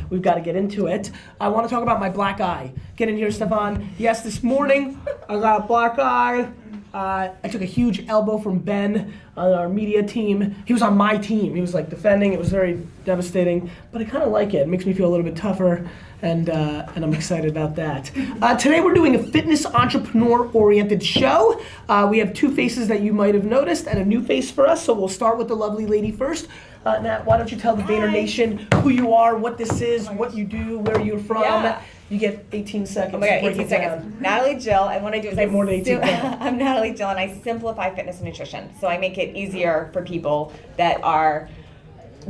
We've got to get into it. I want to talk about my black eye. Get in here, Stefan. Yes, this morning I got a black eye. I took a huge elbow from Ben on our media team. He was on my team. He was like defending. It was very devastating, but I kind of like it. It makes me feel a little bit tougher, and I'm excited about that. Today we're doing a fitness entrepreneur-oriented show. We have two faces that you might have noticed and a new face for us, so we'll start with the lovely lady first. Nat, why don't you tell the Vayner Nation who you are, what this is, what you do, where you're from. Yeah. You get 18 seconds. Oh my God, 18 seconds. Natalie Jill, and what I do is more than 18 I'm Natalie Jill, and I simplify fitness and nutrition. So I make it easier for people that are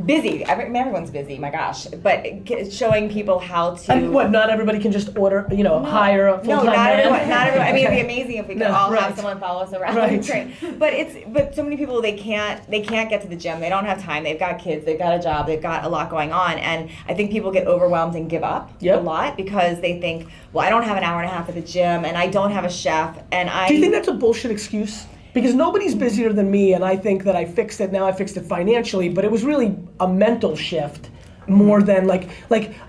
busy. Everyone's busy, my gosh. But showing people how to. And what? Not everybody can just order, hire a full-time man. Not everyone. I mean, it'd be amazing if we could all right. have someone follow us around Right. and train. But so many people they can't get to the gym. They don't have time. They've got kids. They've got a job. They've got a lot going on, and I think people get overwhelmed and give up a lot because they think, well, I don't have an hour and a half at the gym, and I don't have a chef, and Do you think that's a bullshit excuse? Because nobody's busier than me, and I think that I fixed it. Now I fixed it financially, but it was really a mental shift more than like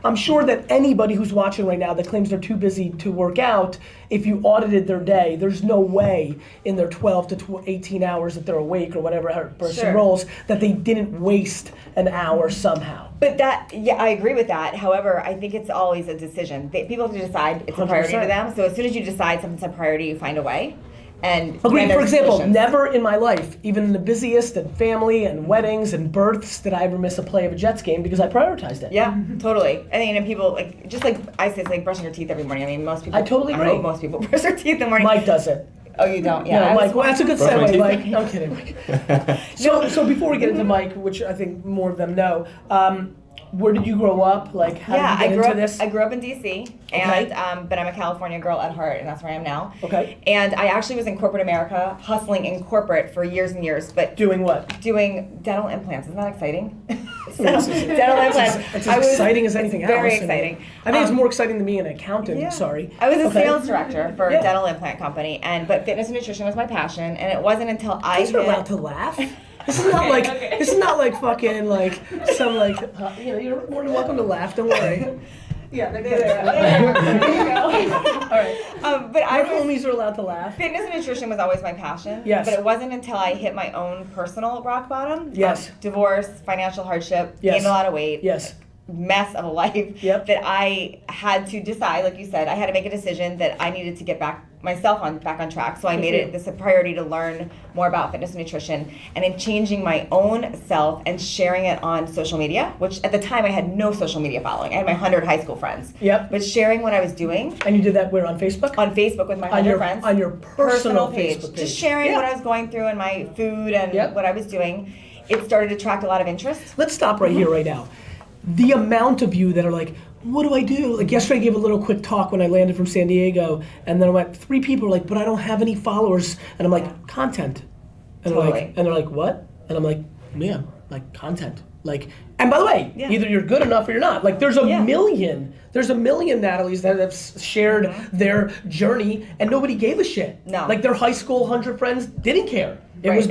I'm sure that anybody who's watching right now that claims they're too busy to work out, if you audited their day, there's no way in their 12 to 18 hours that they're awake or whatever our person rolls that they didn't waste an hour somehow. But I agree with that. However, I think it's always a decision. People have to decide it's a priority 100%. to them. So as soon as you decide something's a priority, you find a way. And agreed. For example, never in my life, even in the busiest and family and weddings and births, did I ever miss a play of a Jets game because I prioritized it. Yeah, totally. I mean, and people just like I say, it's like brushing your teeth every morning. I mean, most people. I totally agree. I hope most people brush their teeth in the morning. Mike does it. Oh, you don't? Yeah. No, Mike. Well, that's a good segue, Mike. No, I'm kidding, Mike. So before we get into Mike, which I think more of them know, where did you grow up? Like, how did you get into this? I grew up in D.C. and but I'm a California girl at heart, and that's where I am now. Okay. And I actually was in corporate America, hustling in corporate for years and years, but doing what? Doing dental implants. Isn't that exciting? dental implants. It's as exciting as anything else. Very exciting. I think it's more exciting than being an accountant. Yeah. Sorry. I was a sales director for a dental implant company, but fitness and nutrition was my passion, and it wasn't until I You're allowed to laugh. This is not this is not like fucking like some you're more than welcome to laugh. Don't worry. Yeah, there you go. All right. But Our homies are allowed to laugh. Fitness and nutrition was always my passion. Yes. But it wasn't until I hit my own personal rock bottom. Yes. Divorce, financial hardship, Yes. gained a lot of weight. Yes. Mess of a life. Yep. That I had to decide, like you said, I had to make a decision that I needed to get back on track. So I made it this a priority to learn more about fitness and nutrition, and in changing my own self and sharing it on social media, which at the time I had no social media following. I had my 100 high school friends. Yep. But sharing what I was doing. And you did that where, on Facebook? On Facebook with my 100 friends. On your personal Facebook page. Just sharing what I was going through and my food and what I was doing. It started to attract a lot of interest. Let's stop right here, right now. The amount of you that are like, what do I do? Like yesterday I gave a little quick talk when I landed from San Diego, and then I went, 3 people are like, but I don't have any followers. And I'm like, content. And they're like, what? And I'm like, man, like content. Like, and by the way, either you're good enough or you're not. Like there's a million Natalies that have shared their journey and nobody gave a shit. No. Like their high school 100 friends didn't care. It was